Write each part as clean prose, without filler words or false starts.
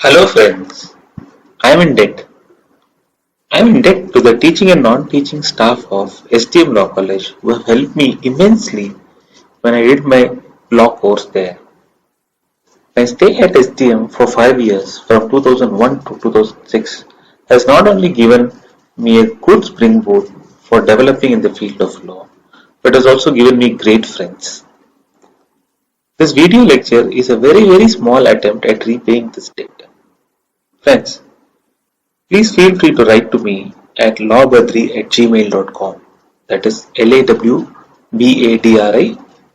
Hello friends, I am in debt. I am in debt to the teaching and non-teaching staff of STM Law College who have helped me immensely when I did my law course there. My stay at STM for 5 years from 2001 to 2006 has not only given me a good springboard for developing in the field of law, but has also given me great friends. This video lecture is a very small attempt at repaying this debt. Friends, please feel free to write to me at lawbadri@gmail.com. That is LAWBADRI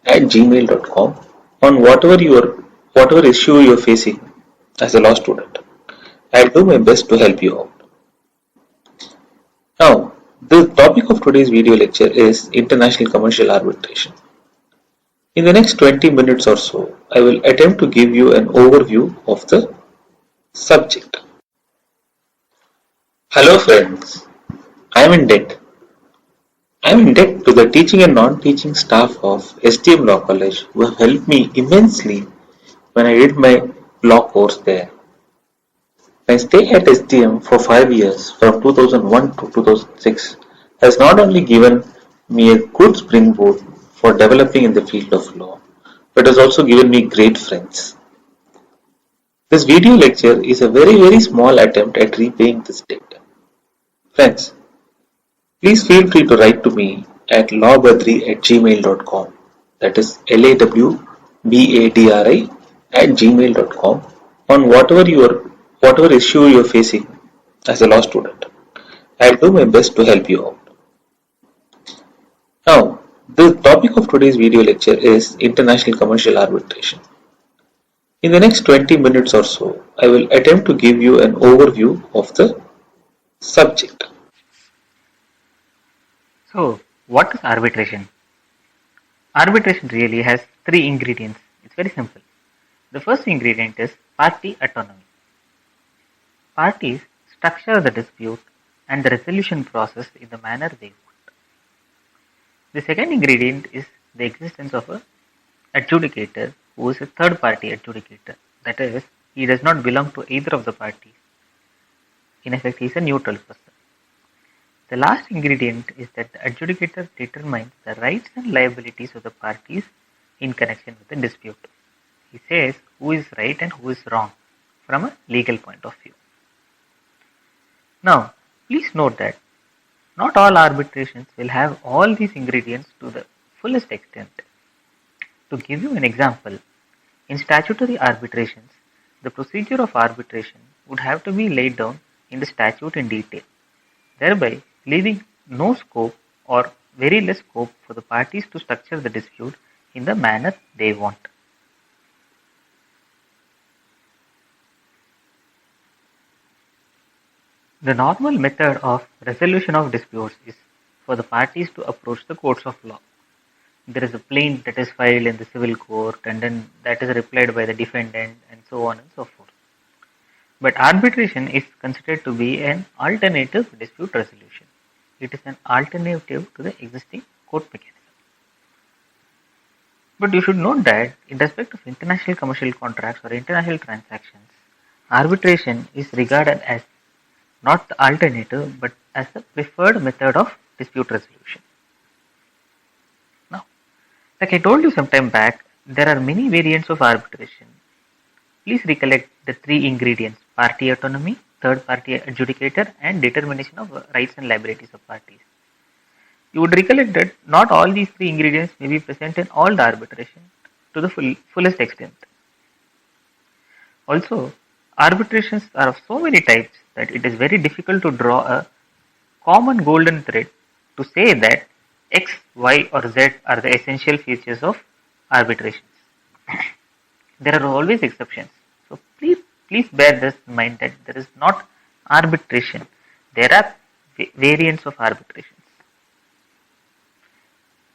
at gmail.com on whatever issue you are facing as a law student. I'll do my best to help you out. Now, the topic of today's video lecture is international commercial arbitration. In the next 20 minutes or so, I will attempt to give you an overview of the subject. Hello friends, I am in debt. I am in debt to the teaching and non-teaching staff of STM Law College who have helped me immensely when I did my law course there. My stay at STM for 5 years from 2001 to 2006 has not only given me a good springboard for developing in the field of law, but has also given me great friends. This video lecture is a very small attempt at repaying this debt. Friends, please feel free to write to me at lawbadri@gmail.com. That is LAWBADRI at gmail.com on whatever issue you are facing as a law student. I'll do my best to help you out. Now, the topic of today's video lecture is international commercial arbitration. In the next 20 minutes or so, I will attempt to give you an overview of the subject. So, what is arbitration? Arbitration really has three ingredients. It's very simple. The first ingredient is party autonomy. Parties structure the dispute and the resolution process in the manner they want. The second ingredient is the existence of an adjudicator who is a third party adjudicator. That is, he does not belong to either of the parties. In effect, he is a neutral person. The last ingredient is that the adjudicator determines the rights and liabilities of the parties in connection with the dispute. He says who is right and who is wrong from a legal point of view. Now, please note that not all arbitrations will have all these ingredients to the fullest extent. To give you an example, in statutory arbitrations, the procedure of arbitration would have to be laid down in the statute in detail, thereby leaving no scope or very less scope for the parties to structure the dispute in the manner they want. The normal method of resolution of disputes is for the parties to approach the courts of law. There is a plaint that is filed in the civil court and then that is replied by the defendant and so on and so forth. But arbitration is considered to be an alternative dispute resolution. It is an alternative to the existing court mechanism. But you should note that in respect of international commercial contracts or international transactions, arbitration is regarded as not the alternative but as the preferred method of dispute resolution. Now, like I told you some time back, there are many variants of arbitration. Please recollect the three ingredients: party autonomy, third party adjudicator, and determination of rights and liabilities of parties. You would recollect that not all these three ingredients may be present in all the arbitration to the fullest extent. Also, arbitrations are of so many types that it is very difficult to draw a common golden thread to say that X, Y, or Z are the essential features of arbitrations. There are always exceptions. So please bear this in mind that there is not arbitration. There are variants of arbitrations.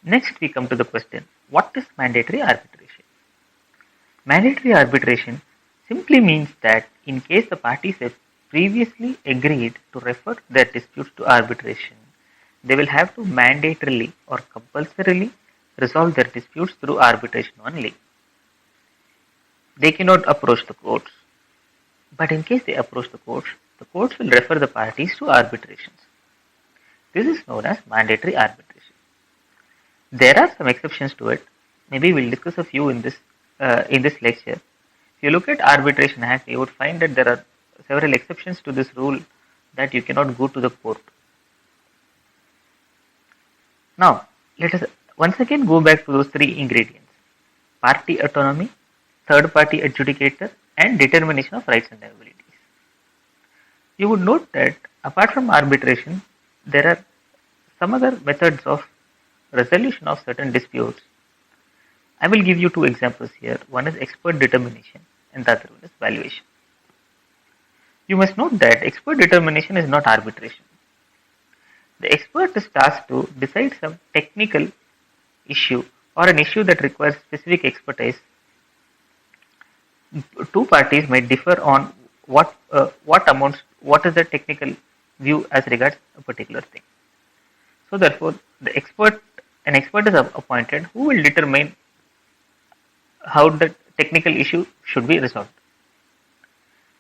Next we come to the question, what is mandatory arbitration? Mandatory arbitration simply means that in case the parties have previously agreed to refer their disputes to arbitration, they will have to mandatorily or compulsorily resolve their disputes through arbitration only. They cannot approach the courts. But in case they approach the courts will refer the parties to arbitrations. This is known as mandatory arbitration. There are some exceptions to it. Maybe we'll discuss a few in this lecture. If you look at Arbitration Act, you would find that there are several exceptions to this rule that you cannot go to the court. Now, let us once again go back to those three ingredients: party autonomy, third party adjudicator, and determination of rights and liabilities. You would note that apart from arbitration, there are some other methods of resolution of certain disputes. I will give you two examples here. One is expert determination and the other one is valuation. You must note that expert determination is not arbitration. The expert is tasked to decide some technical issue or an issue that requires specific expertise. Two parties might differ on what is the technical view as regards a particular thing. So therefore, an expert is appointed who will determine how the technical issue should be resolved.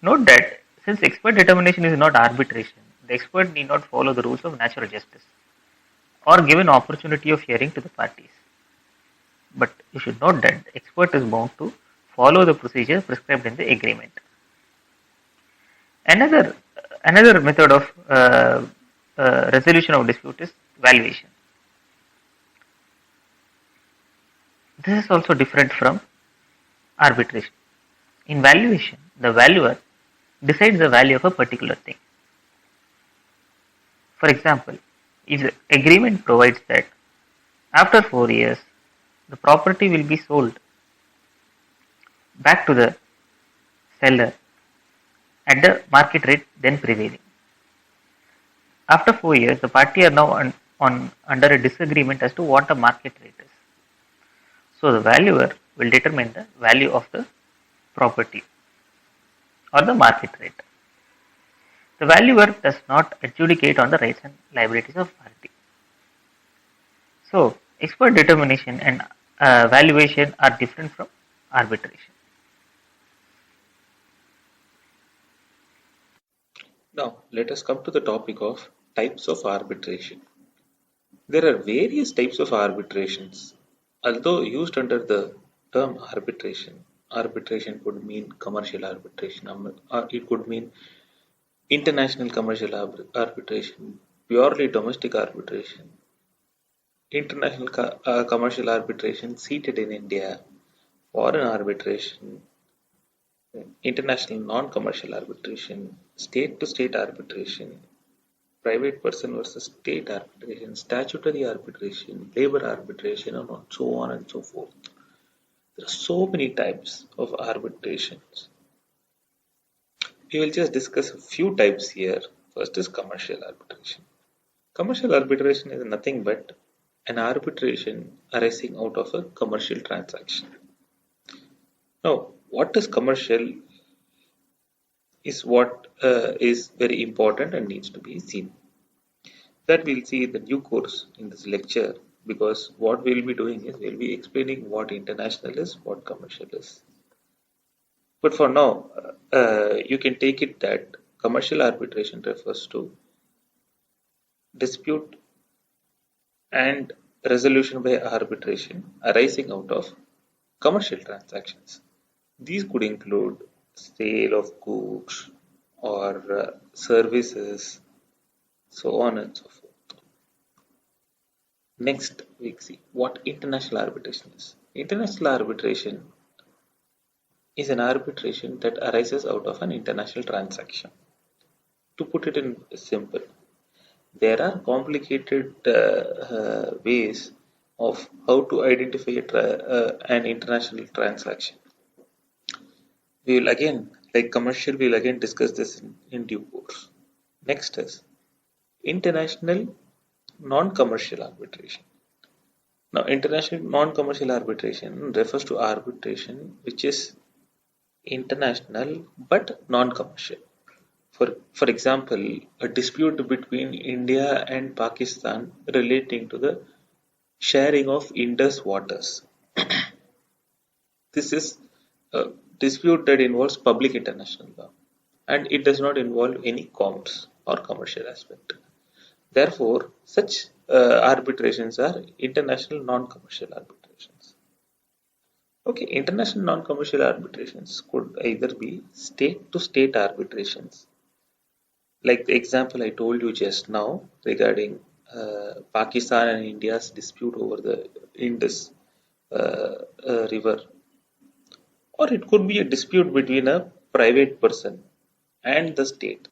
Note that since expert determination is not arbitration, the expert need not follow the rules of natural justice or give an opportunity of hearing to the parties. But you should note that the expert is bound to follow the procedure prescribed in the agreement. Another method of resolution of dispute is valuation. This is also different from arbitration. In valuation, the valuer decides the value of a particular thing. For example, if the agreement provides that after 4 years, the property will be sold back to the seller at the market rate then prevailing. After 4 years, the party are now under a disagreement as to what the market rate is. So the valuer will determine the value of the property or the market rate. The valuer does not adjudicate on the rights and liabilities of party. So expert determination and valuation are different from arbitration. Now, let us come to the topic of types of arbitration. There are various types of arbitrations. Although used under the term arbitration, arbitration could mean commercial arbitration, or it could mean international commercial arbitration, purely domestic arbitration, international commercial arbitration seated in India, foreign arbitration, international non-commercial arbitration, state-to-state arbitration, private person versus state arbitration, statutory arbitration, labor arbitration, and so on and so forth. There are so many types of arbitrations. We will just discuss a few types here. First is commercial arbitration. Commercial arbitration is nothing but an arbitration arising out of a commercial transaction. Now, what is commercial is what is very important and needs to be seen. That we'll see in the new course in this lecture, because what we'll be doing is we'll be explaining what international is, what commercial is. But for now, you can take it that commercial arbitration refers to dispute and resolution by arbitration arising out of commercial transactions. These could include sale of goods or services, so on and so forth. Next, we see what international arbitration is. International arbitration is an arbitration that arises out of an international transaction. To put it in simple, there are complicated ways of how to identify an international transaction. We will again, like commercial, we will again discuss this in due course. Next is international non-commercial arbitration. Now, international non-commercial arbitration refers to arbitration which is international but non-commercial. For example, a dispute between India and Pakistan relating to the sharing of Indus waters. This is a dispute that involves public international law. and it does not involve any commerce or commercial aspect. Therefore, such arbitrations are international non-commercial arbitrations. Okay, international non-commercial arbitrations could either be state-to-state arbitrations, like the example I told you just now regarding Pakistan and India's dispute over the Indus river, or it could be a dispute between a private person and the state.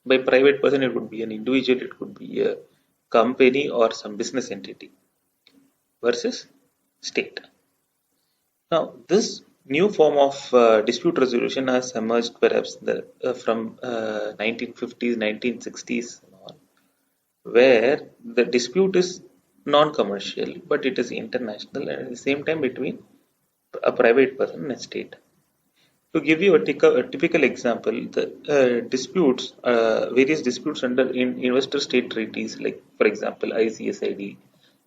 By private person, it would be an individual, it could be a company or some business entity versus state. Now, this new form of dispute resolution has emerged perhaps from 1950s, 1960s, on, where the dispute is non-commercial, but it is international and at the same time between a private person and a state. To give you a typical example, the various disputes under investor-state treaties, like for example ICSID,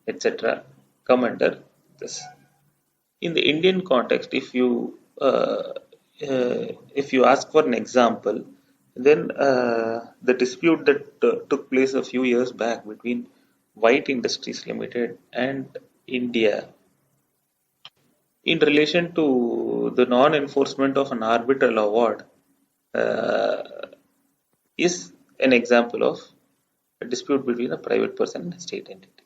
etc., come under this. In the Indian context, if you ask for an example, then the dispute that took place a few years back between White Industries Limited and India in relation to the non-enforcement of an arbitral award uh, is an example of a dispute between a private person and a state entity.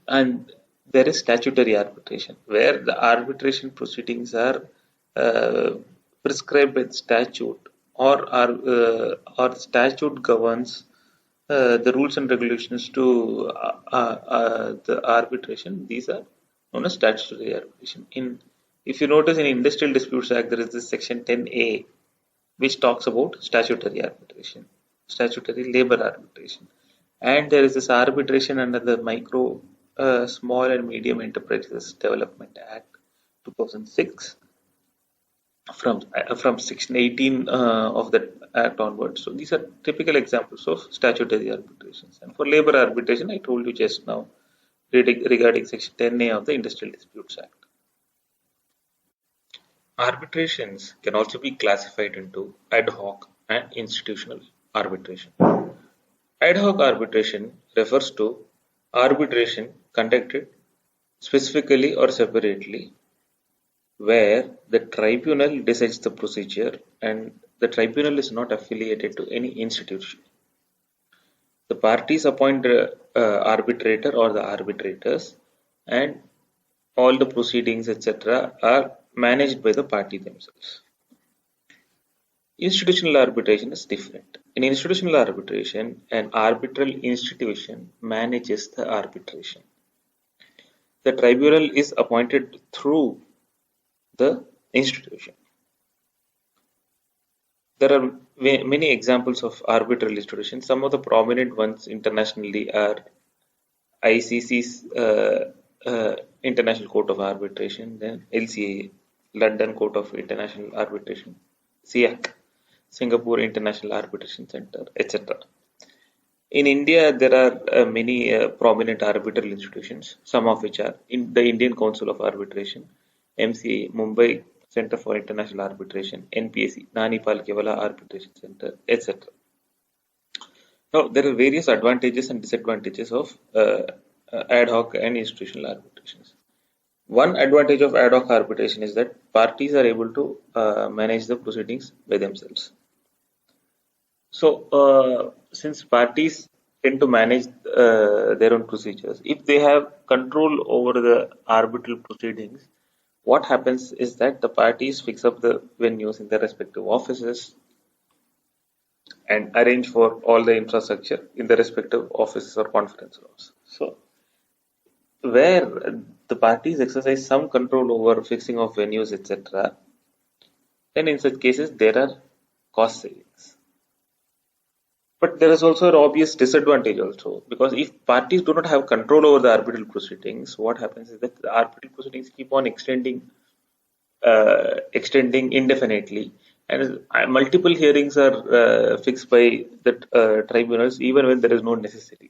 And there is statutory arbitration, where the arbitration proceedings are uh, prescribed by statute, or statute governs the rules and regulations to the arbitration. These are known as statutory arbitration. If you notice in Industrial Disputes Act, there is this section 10A, which talks about statutory arbitration, statutory labor arbitration, and there is this arbitration under the Micro, Small and Medium Enterprises Development Act 2006 from section 18 of that act onwards. So these are typical examples of statutory arbitrations. And for labor arbitration, I told you just now regarding section 10A of the Industrial Disputes Act. Arbitrations can also be classified into ad hoc and institutional arbitration. Ad hoc arbitration refers to arbitration conducted specifically or separately, where the tribunal decides the procedure and the tribunal is not affiliated to any institution. The parties appoint the arbitrator or the arbitrators, and all the proceedings, etc., are managed by the party themselves. Institutional arbitration is different. In institutional arbitration, an arbitral institution manages the arbitration. The tribunal is appointed through the institution. There are many examples of arbitral institutions. Some of the prominent ones internationally are ICC's International Court of Arbitration, then LCA, London Court of International Arbitration, SIAC, Singapore International Arbitration Center, etc. In India, there are many prominent arbitral institutions, some of which are in the Indian Council of Arbitration, MCA, Mumbai Center for International Arbitration, NPAC, Nani Palkewala Arbitration Center, etc. Now, there are various advantages and disadvantages of ad hoc and institutional arbitrations. One advantage of ad hoc arbitration is that parties are able to manage the proceedings by themselves. So, since parties tend to manage their own procedures, if they have control over the arbitral proceedings, what happens is that the parties fix up the venues in their respective offices and arrange for all the infrastructure in the respective offices or conference rooms. So, where the parties exercise some control over fixing of venues, etc., then in such cases there are cost savings. But there is also an obvious disadvantage also, because if parties do not have control over the arbitral proceedings, what happens is that the arbitral proceedings keep on extending indefinitely, and multiple hearings are fixed by the tribunals even when there is no necessity.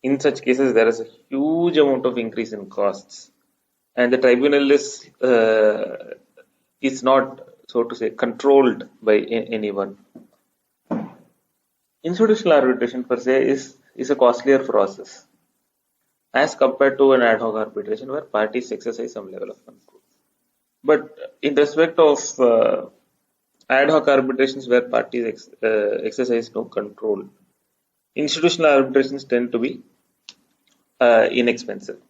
In such cases, there is a huge amount of increase in costs, and the tribunal is not so to say, controlled by anyone. Institutional arbitration per se is a costlier process as compared to an ad hoc arbitration where parties exercise some level of control. But in respect of ad hoc arbitrations where parties exercise no control, institutional arbitrations tend to be inexpensive.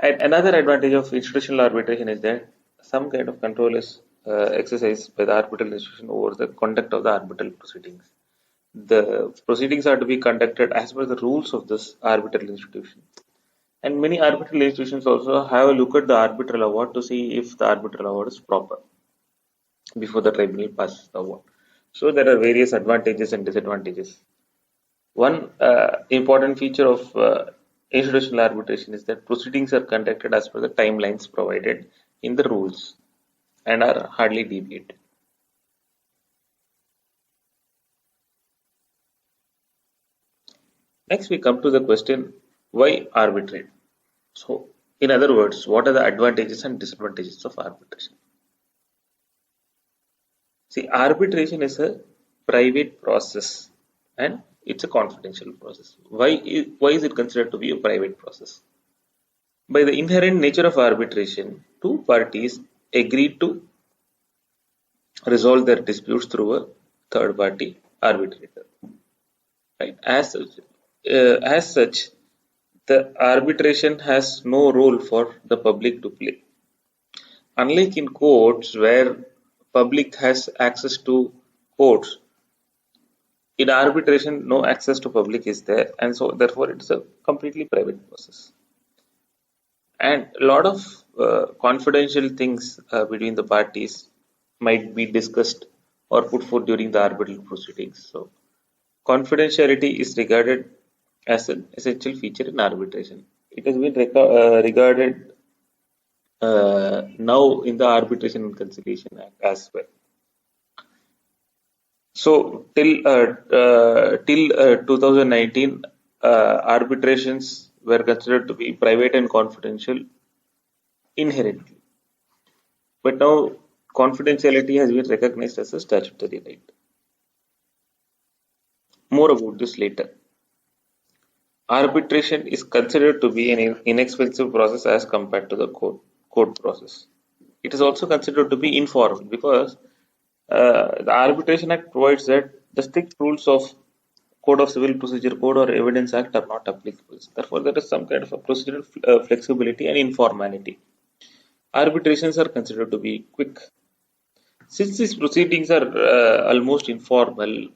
And another advantage of institutional arbitration is that some kind of control is exercised by the arbitral institution over the conduct of the arbitral proceedings. The proceedings are to be conducted as per the rules of this arbitral institution. And many arbitral institutions also have a look at the arbitral award to see if the arbitral award is proper before the tribunal passes the award. So there are various advantages and disadvantages. One important feature of institutional arbitration is that proceedings are conducted as per the timelines provided in the rules and are hardly deviated. Next, we come to the question, why arbitrate? So, in other words, what are the advantages and disadvantages of arbitration? See, arbitration is a private process and it's a confidential process. Why is it considered to be a private process? By the inherent nature of arbitration, two parties agree to resolve their disputes through a third party arbitrator. Right? As such, the arbitration has no role for the public to play. Unlike in courts where public has access to courts, in arbitration no access to public is there, and so therefore it's a completely private process. And a lot of confidential things between the parties might be discussed or put forth during the arbitral proceedings. So confidentiality is regarded as an essential feature in arbitration. It has been regarded now in the Arbitration and Conciliation Act as well. So till 2019, arbitrations were considered to be private and confidential inherently, but now confidentiality has been recognized as a statutory right. More about this later. Arbitration is considered to be an inexpensive process as compared to the court process. It is also considered to be informal because the Arbitration Act provides that the strict rules of Code of Civil Procedure Code or Evidence Act are not applicable. Therefore, there is some kind of a procedural flexibility and informality. Arbitrations are considered to be quick. Since these proceedings are almost informal,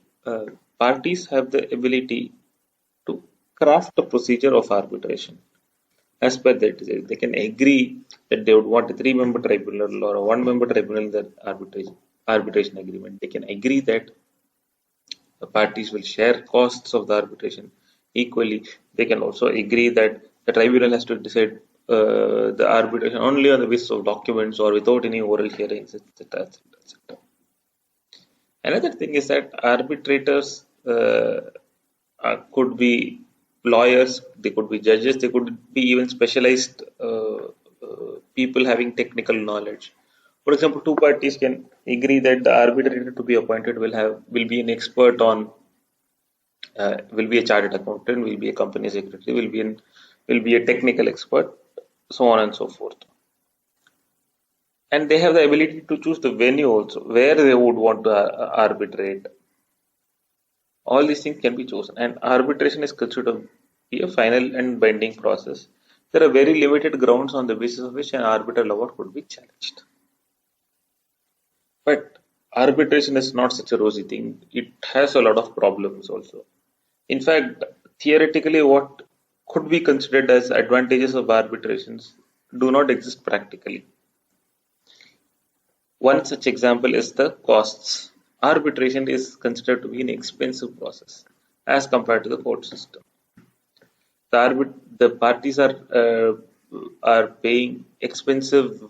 parties have the ability to craft a procedure of arbitration. As per that, they can agree that they would want a 3-member tribunal or a 1-member tribunal in the arbitration agreement. They can agree that the parties will share costs of the arbitration equally. They can also agree that the tribunal has to decide the arbitration only on the basis of documents or without any oral hearings, etc. etc. Another thing is that arbitrators could be lawyers, they could be judges, they could be even specialized people having technical knowledge. For example, two parties can agree that the arbitrator to be appointed will be an expert on, will be a chartered accountant, will be a company secretary, will be a technical expert, so on and so forth. And they have the ability to choose the venue also, where they would want to arbitrate. All these things can be chosen, and arbitration is considered to be a final and binding process. There are very limited grounds on the basis of which an arbitral award could be challenged. But arbitration is not such a rosy thing. It has a lot of problems also. In fact, theoretically, what could be considered as advantages of arbitrations do not exist practically. One such example is the costs. Arbitration is considered to be an expensive process as compared to the court system. The parties are paying expensive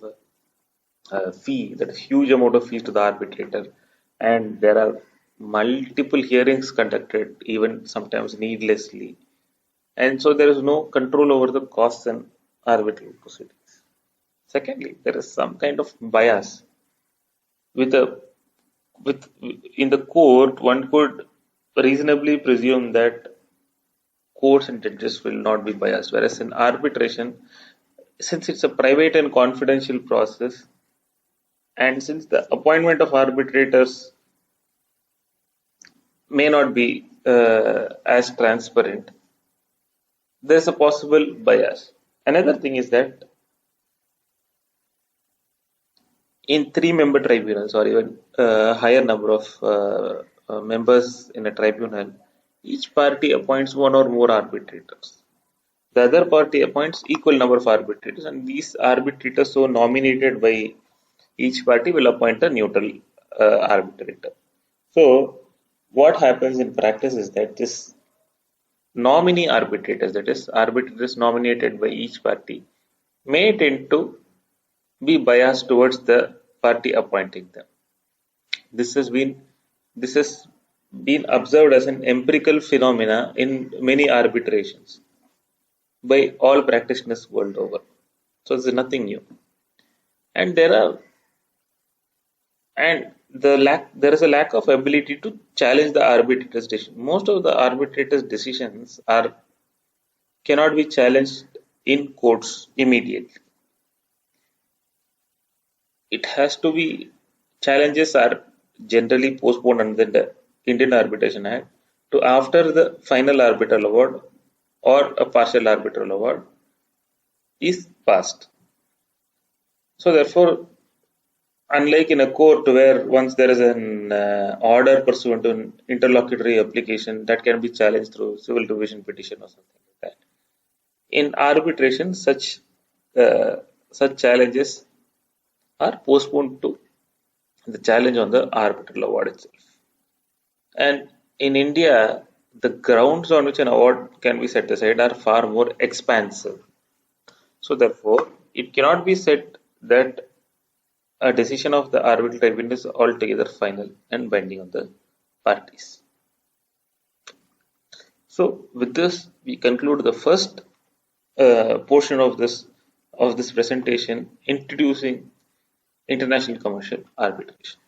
fee, that is huge amount of fees to the arbitrator, and there are multiple hearings conducted, even sometimes needlessly, and so there is no control over the costs and arbitral proceedings. Secondly, there is some kind of bias. with a with in the court, one could reasonably presume that courts and judges will not be biased, whereas in arbitration, since it's a private and confidential process, and since the appointment of arbitrators may not be as transparent, there's a possible bias. Another thing is that in three-member tribunals or even higher number of members in a tribunal, each party appoints one or more arbitrators. The other party appoints equal number of arbitrators, and these arbitrators, so nominated by each party, will appoint a neutral arbitrator. So, what happens in practice is that this nominee arbitrators, that is, arbitrators nominated by each party, may tend to be biased towards the party appointing them. This has been this has been observed as an empirical phenomena in many arbitrations by all practitioners world over. So this is nothing new. And there is a lack of ability to challenge the arbitrator's decision. Most of the arbitrator's decisions are cannot be challenged in courts immediately. It has to be Challenges are generally postponed under the Indian Arbitration Act to after the final arbitral award or a partial arbitral award is passed. So therefore, unlike in a court where once there is an order pursuant to an interlocutory application that can be challenged through civil division petition or something like that, in arbitration such challenges are postponed to the challenge on the arbitral award itself. And in India, the grounds on which an award can be set aside are far more expansive. So therefore, it cannot be said that a decision of the arbitral tribunal is altogether final and binding on the parties. So with this, we conclude the first portion of this presentation, introducing international commercial arbitration.